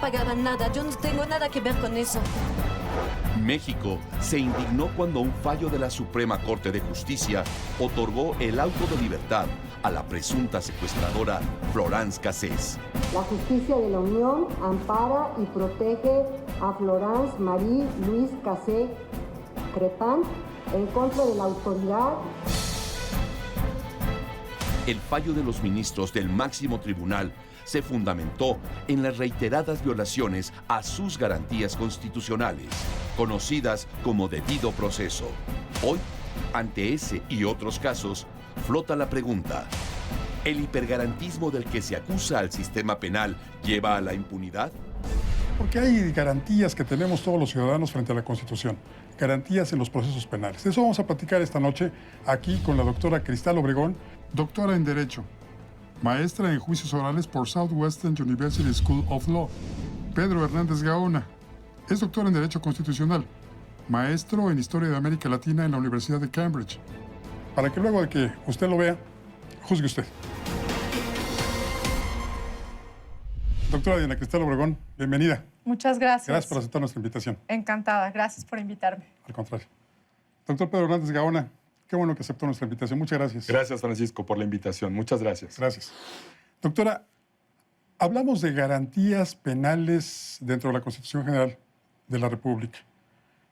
pagarán nada. Yo no tengo nada que ver con eso. México se indignó cuando un fallo de la Suprema Corte de Justicia otorgó el auto de libertad a la presunta secuestradora Florence Cassés. La justicia de la Unión ampara y protege a Florence Marie Louise Cassés Crepin en contra de la autoridad. El fallo de los ministros del máximo tribunal se fundamentó en las reiteradas violaciones a sus garantías constitucionales, conocidas como debido proceso. Hoy, ante ese y otros casos, flota la pregunta: ¿el hipergarantismo del que se acusa al sistema penal lleva a la impunidad? Porque hay garantías que tenemos todos los ciudadanos frente a la Constitución, garantías en los procesos penales. Eso vamos a platicar esta noche aquí con la doctora Cristal Obregón, doctora en Derecho, maestra en Juicios Orales por Southwestern University School of Law. Pedro Hernández Gaona es doctor en Derecho Constitucional, maestro en Historia de América Latina en la Universidad de Cambridge. Para que luego de que usted lo vea, juzgue usted. Doctora Diana Cristal Obregón, bienvenida. Muchas gracias. Gracias por aceptar nuestra invitación. Encantada, gracias por invitarme. Al contrario. Doctor Pedro Hernández Gaona, qué bueno que aceptó nuestra invitación. Muchas gracias. Gracias, Francisco, por la invitación. Muchas gracias. Gracias. Doctora, hablamos de garantías penales dentro de la Constitución General de la República.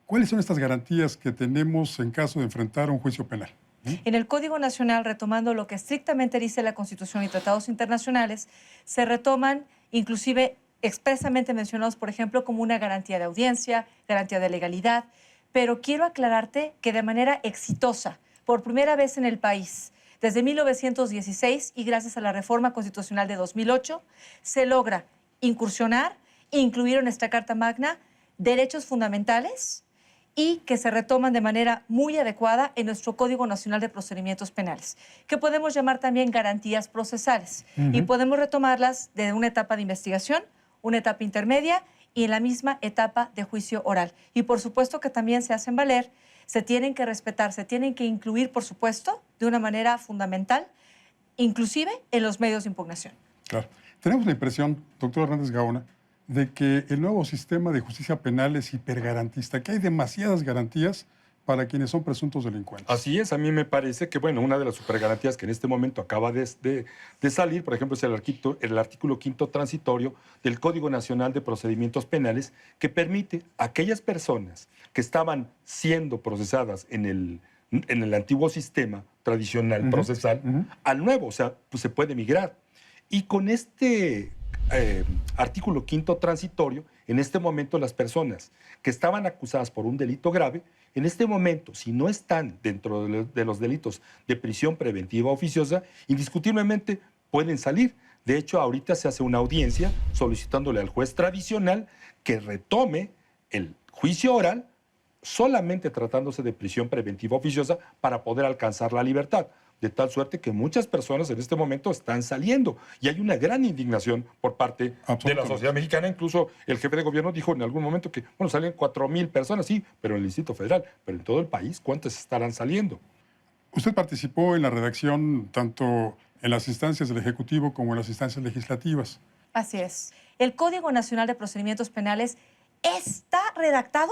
¿Cuáles son estas garantías que tenemos en caso de enfrentar un juicio penal? En el Código Nacional, retomando lo que estrictamente dice la Constitución y tratados internacionales, se retoman inclusive expresamente mencionados, por ejemplo, como una garantía de audiencia, garantía de legalidad, pero quiero aclararte que de manera exitosa, por primera vez en el país, desde 1916 y gracias a la reforma constitucional de 2008, se logra incursionar e incluir en nuestra Carta Magna derechos fundamentales y que se retoman de manera muy adecuada en nuestro Código Nacional de Procedimientos Penales, que podemos llamar también garantías procesales. Y podemos retomarlas de una etapa de investigación, una etapa intermedia y en la misma etapa de juicio oral. Y por supuesto que también se hacen valer, se tienen que respetar, se tienen que incluir, por supuesto, de una manera fundamental, inclusive en los medios de impugnación. Claro. Tenemos la impresión, doctor Hernández Gaona, de que el nuevo sistema de justicia penal es hipergarantista, que hay demasiadas garantías para quienes son presuntos delincuentes. Así es, a mí me parece que, bueno, una de las supergarantías que en este momento acaba de salir, por ejemplo, es el artículo 5º transitorio del Código Nacional de Procedimientos Penales, que permite a aquellas personas que estaban siendo procesadas en el antiguo sistema tradicional procesal al nuevo, o sea, pues se puede migrar. Y con este artículo 5º transitorio, en este momento las personas que estaban acusadas por un delito grave, en este momento, si no están dentro de los delitos de prisión preventiva oficiosa, indiscutiblemente pueden salir. De hecho, ahorita se hace una audiencia solicitándole al juez tradicional que retome el juicio oral solamente tratándose de prisión preventiva oficiosa para poder alcanzar la libertad. De tal suerte que muchas personas en este momento están saliendo. Y hay una gran indignación por parte de la sociedad mexicana. Incluso el jefe de gobierno dijo en algún momento que, bueno, salen 4,000 personas, sí, pero en el Distrito Federal. Pero en todo el país, ¿cuántas estarán saliendo? Usted participó en la redacción tanto en las instancias del Ejecutivo como en las instancias legislativas. Así es. El Código Nacional de Procedimientos Penales está redactado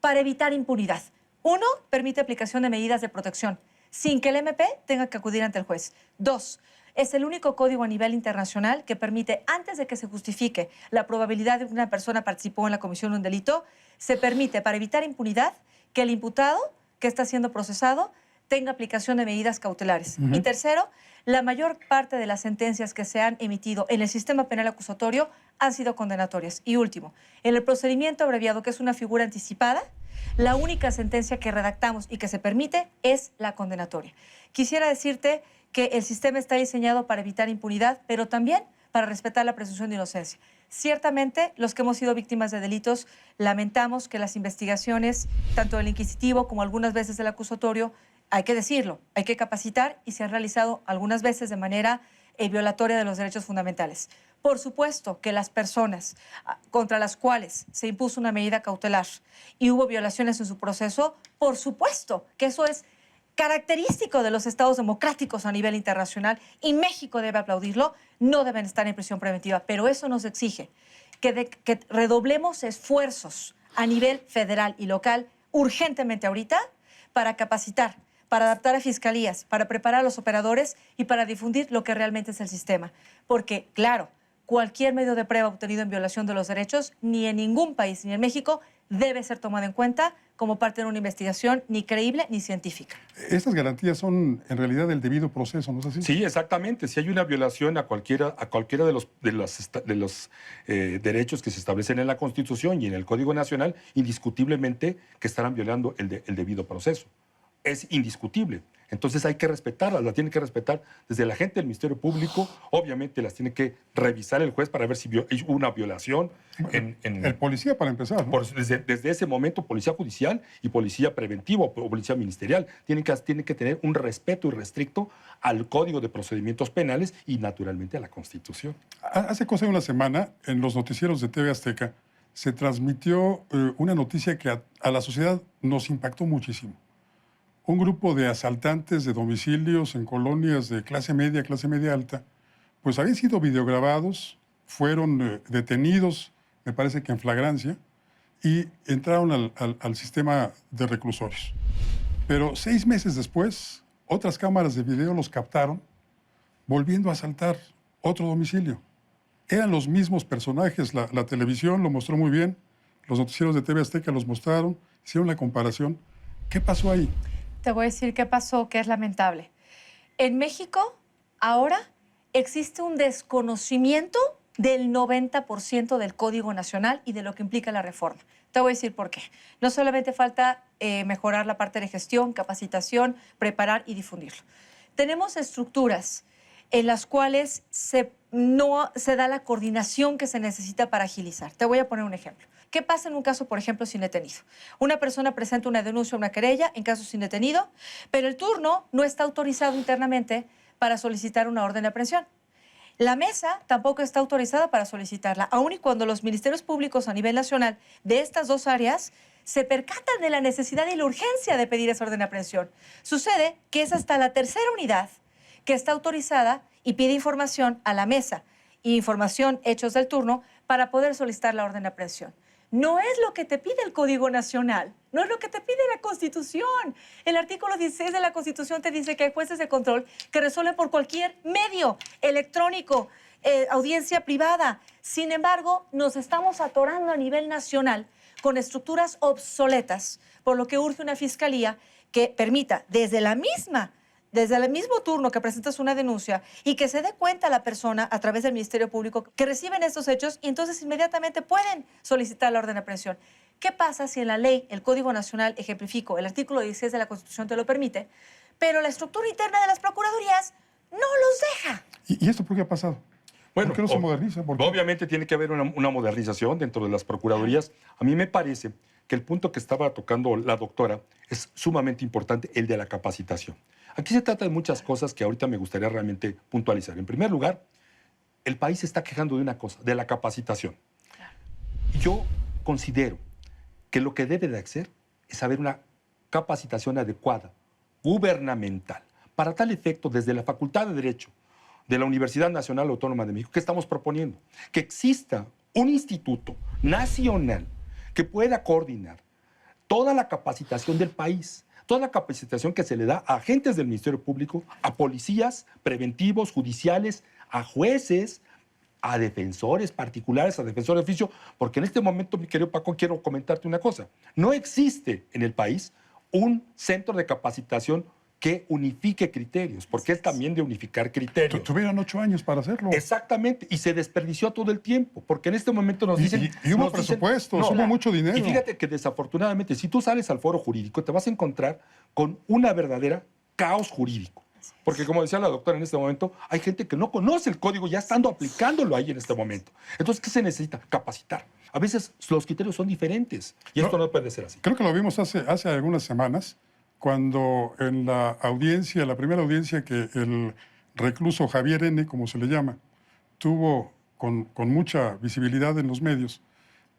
para evitar impunidad. Uno, permite aplicación de medidas de protección sin que el MP tenga que acudir ante el juez. 2, es el único código a nivel internacional que permite, antes de que se justifique la probabilidad de que una persona participó en la comisión de un delito, se permite, para evitar impunidad, que el imputado que está siendo procesado tenga aplicación de medidas cautelares. Y tercero, la mayor parte de las sentencias que se han emitido en el sistema penal acusatorio han sido condenatorias. Y último, en el procedimiento abreviado, que es una figura anticipada, la única sentencia que redactamos y que se permite es la condenatoria. Quisiera decirte que el sistema está diseñado para evitar impunidad, pero también para respetar la presunción de inocencia. Ciertamente, los que hemos sido víctimas de delitos, lamentamos que las investigaciones, tanto del inquisitivo como algunas veces del acusatorio, hay que decirlo, hay que capacitar y se han realizado algunas veces de manera violatoria de los derechos fundamentales. Por supuesto que las personas contra las cuales se impuso una medida cautelar y hubo violaciones en su proceso, por supuesto que eso es característico de los estados democráticos a nivel internacional y México debe aplaudirlo, no deben estar en prisión preventiva, pero eso nos exige que redoblemos esfuerzos a nivel federal y local urgentemente ahorita para capacitar, para adaptar a fiscalías, para preparar a los operadores y para difundir lo que realmente es el sistema. Porque, claro, cualquier medio de prueba obtenido en violación de los derechos, ni en ningún país, ni en México, debe ser tomado en cuenta como parte de una investigación ni creíble ni científica. Estas garantías son en realidad el debido proceso, ¿no es así? Sí, exactamente. Si hay una violación a cualquiera de los derechos que se establecen en la Constitución y en el Código Nacional, indiscutiblemente que estarán violando el debido proceso. Es indiscutible. Entonces hay que respetarlas, las tiene que respetar desde la gente del Ministerio Público. Obviamente las tiene que revisar el juez para ver si hubo una violación. El policía, para empezar, ¿no? Desde ese momento, policía judicial y policía preventivo o policía ministerial tienen que tener un respeto irrestricto al Código de Procedimientos Penales y, naturalmente, a la Constitución. Hace cosa de una semana, en los noticieros de TV Azteca, se transmitió una noticia que a la sociedad nos impactó muchísimo. Un grupo de asaltantes de domicilios en colonias de clase media alta, pues habían sido videograbados, fueron detenidos, me parece que en flagrancia, y entraron al sistema de reclusorios. Pero 6 meses después, otras cámaras de video los captaron volviendo a asaltar otro domicilio. Eran los mismos personajes, la televisión lo mostró muy bien, los noticieros de TV Azteca los mostraron, hicieron la comparación. ¿Qué pasó ahí? Te voy a decir qué pasó, que es lamentable. En México, ahora, existe un desconocimiento del 90% del Código Nacional y de lo que implica la reforma. Te voy a decir por qué. No solamente falta mejorar la parte de gestión, capacitación, preparar y difundirlo. Tenemos estructuras en las cuales no se da la coordinación que se necesita para agilizar. Te voy a poner un ejemplo. ¿Qué pasa en un caso, por ejemplo, sin detenido? Una persona presenta una denuncia o una querella en caso sin detenido, pero el turno no está autorizado internamente para solicitar una orden de aprehensión. La mesa tampoco está autorizada para solicitarla, aun y cuando los ministerios públicos a nivel nacional de estas dos áreas se percatan de la necesidad y la urgencia de pedir esa orden de aprehensión. Sucede que es hasta la tercera unidad que está autorizada y pide información a la mesa, información, hechos del turno, para poder solicitar la orden de aprehensión. No es lo que te pide el Código Nacional, no es lo que te pide la Constitución. El artículo 16 de la Constitución te dice que hay jueces de control que resuelven por cualquier medio electrónico, audiencia privada. Sin embargo, nos estamos atorando a nivel nacional con estructuras obsoletas, por lo que urge una fiscalía que permita desde el mismo turno que presentas una denuncia y que se dé cuenta la persona a través del Ministerio Público que reciben estos hechos y entonces inmediatamente pueden solicitar la orden de aprehensión. ¿Qué pasa si en la ley, el Código Nacional, ejemplifico, el artículo 16 de la Constitución te lo permite, pero la estructura interna de las procuradurías no los deja? ¿Y esto por qué ha pasado? Bueno, ¿Por qué no se moderniza? ¿Por qué? Obviamente tiene que haber una modernización dentro de las procuradurías. A mí me parece que el punto que estaba tocando la doctora es sumamente importante, el de la capacitación. Aquí se trata de muchas cosas que ahorita me gustaría realmente puntualizar. En primer lugar, el país se está quejando de una cosa, de la capacitación. Yo considero que lo que debe de hacer es haber una capacitación adecuada, gubernamental. Para tal efecto, desde la Facultad de Derecho de la Universidad Nacional Autónoma de México, ¿qué estamos proponiendo? Que exista un instituto nacional que pueda coordinar toda la capacitación del país, toda la capacitación que se le da a agentes del Ministerio Público, a policías preventivos, judiciales, a jueces, a defensores particulares, a defensores de oficio, porque en este momento, mi querido Paco, quiero comentarte una cosa. No existe en el país un centro de capacitación que unifique criterios, porque es también de unificar criterios. Tuvieron 8 años para hacerlo. Exactamente, y se desperdició todo el tiempo, porque en este momento nos dicen... Y hubo presupuestos, hubo mucho dinero. Y fíjate que desafortunadamente, si tú sales al foro jurídico, te vas a encontrar con una verdadera caos jurídico. Porque como decía la doctora en este momento, hay gente que no conoce el código ya estando aplicándolo ahí en este momento. Entonces, ¿qué se necesita? Capacitar. A veces los criterios son diferentes y esto no puede ser así. Creo que lo vimos hace algunas semanas, cuando en la audiencia, la primera audiencia que el recluso Javier N., como se le llama, tuvo con mucha visibilidad en los medios,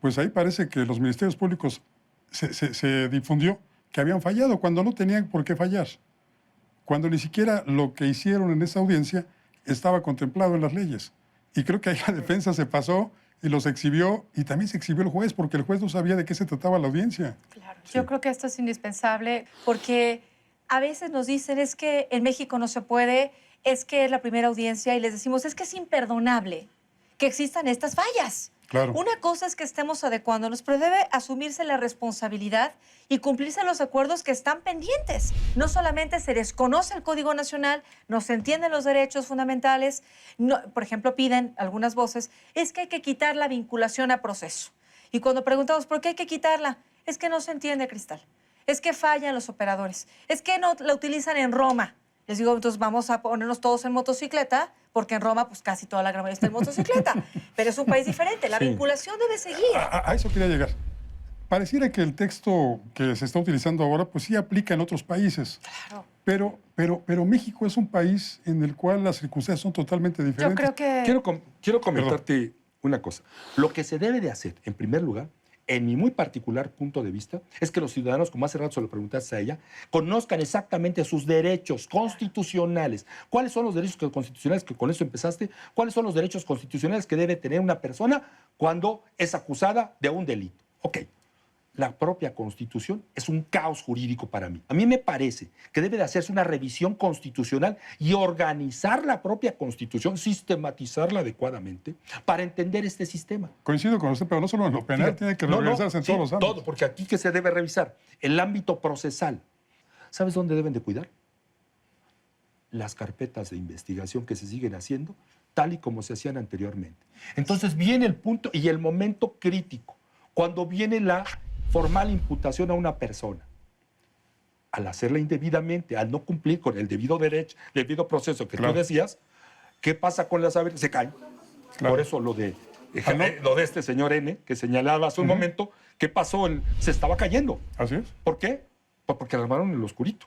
pues ahí parece que los ministerios públicos se difundió que habían fallado cuando no tenían por qué fallar, cuando ni siquiera lo que hicieron en esa audiencia estaba contemplado en las leyes. Y creo que ahí la defensa se pasó y los exhibió, y también se exhibió el juez, porque el juez no sabía de qué se trataba la audiencia. Claro. Yo creo que esto es indispensable porque a veces nos dicen es que en México no se puede, es que es la primera audiencia y les decimos es que es imperdonable que existan estas fallas. Claro. Una cosa es que estemos adecuándonos, pero debe asumirse la responsabilidad y cumplirse los acuerdos que están pendientes. No solamente se desconoce el Código Nacional, no se entienden los derechos fundamentales, no, por ejemplo, piden algunas voces, es que hay que quitar la vinculación a proceso. Y cuando preguntamos por qué hay que quitarla, es que no se entiende, Cristal. Es que fallan los operadores, es que no la utilizan en Roma. Les digo, entonces vamos a ponernos todos en motocicleta, porque en Roma pues casi toda la gran mayoría está en motocicleta. Pero es un país diferente, la vinculación debe seguir. A eso quería llegar. Pareciera que el texto que se está utilizando ahora, pues sí aplica en otros países. Claro. Pero México es un país en el cual las circunstancias son totalmente diferentes. Yo creo que... Quiero comentarte una cosa. Lo que se debe de hacer, en primer lugar, en mi muy particular punto de vista, es que los ciudadanos, como hace rato se lo preguntaste a ella, conozcan exactamente sus derechos constitucionales. ¿Cuáles son los derechos constitucionales, que con eso empezaste? ¿Cuáles son los derechos constitucionales que debe tener una persona cuando es acusada de un delito? Ok. La propia Constitución es un caos jurídico para mí. A mí me parece que debe de hacerse una revisión constitucional y organizar la propia Constitución, sistematizarla adecuadamente para entender este sistema. Coincido con usted, pero no solo en lo penal, tiene que revisarse en sí, todos los ámbitos. todo, porque aquí que se debe revisar el ámbito procesal. ¿Sabes dónde deben de cuidar? Las carpetas de investigación que se siguen haciendo, tal y como se hacían anteriormente. Entonces viene el punto y el momento crítico, cuando viene la formal imputación a una persona. Al hacerla indebidamente, al no cumplir con el debido derecho, debido proceso que tú decías, ¿qué pasa con las haberes? Se caen. Claro. Por eso lo de este señor N, que señalaba hace un momento, ¿qué pasó? Se estaba cayendo. Así es. ¿Por qué? Pues porque la armaron en el oscurito.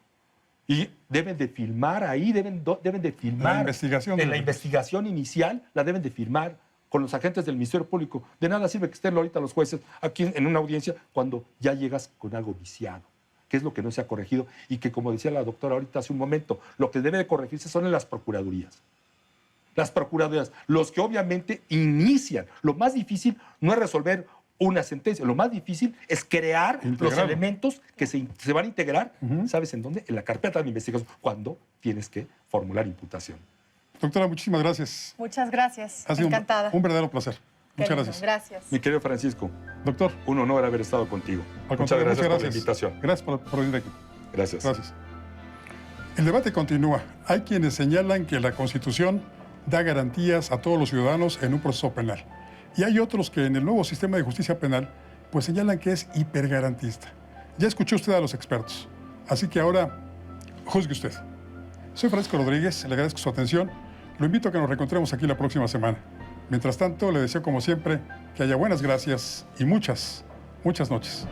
Y deben de filmar ahí, deben de filmar. La investigación. En la investigación inicial la deben de firmar con los agentes del Ministerio Público. De nada sirve que estén ahorita los jueces aquí en una audiencia cuando ya llegas con algo viciado, que es lo que no se ha corregido y que, como decía la doctora ahorita hace un momento, lo que debe de corregirse son en las procuradurías. Las procuradurías, los que obviamente inician. Lo más difícil no es resolver una sentencia, lo más difícil es crear los elementos que se van a integrar, ¿sabes en dónde? En la carpeta de investigación, cuando tienes que formular imputación. Doctora, muchísimas gracias. Muchas gracias. Ha sido Encantada. un verdadero placer. Muchas Qué lindo. gracias. Gracias. Mi querido Francisco, Doctor, un honor haber estado contigo. al Muchas contrario, gracias por la invitación. Gracias por venir aquí. Gracias. Gracias. El debate continúa. Hay quienes señalan que la Constitución da garantías a todos los ciudadanos en un proceso penal. Y hay otros que en el nuevo sistema de justicia penal pues señalan que es hipergarantista. Ya escuchó usted a los expertos. Así que ahora, juzgue usted. Soy Francisco Rodríguez, le agradezco su atención. Lo invito a que nos reencontremos aquí la próxima semana. Mientras tanto, le deseo como siempre que haya buenas gracias y muchas, muchas noches.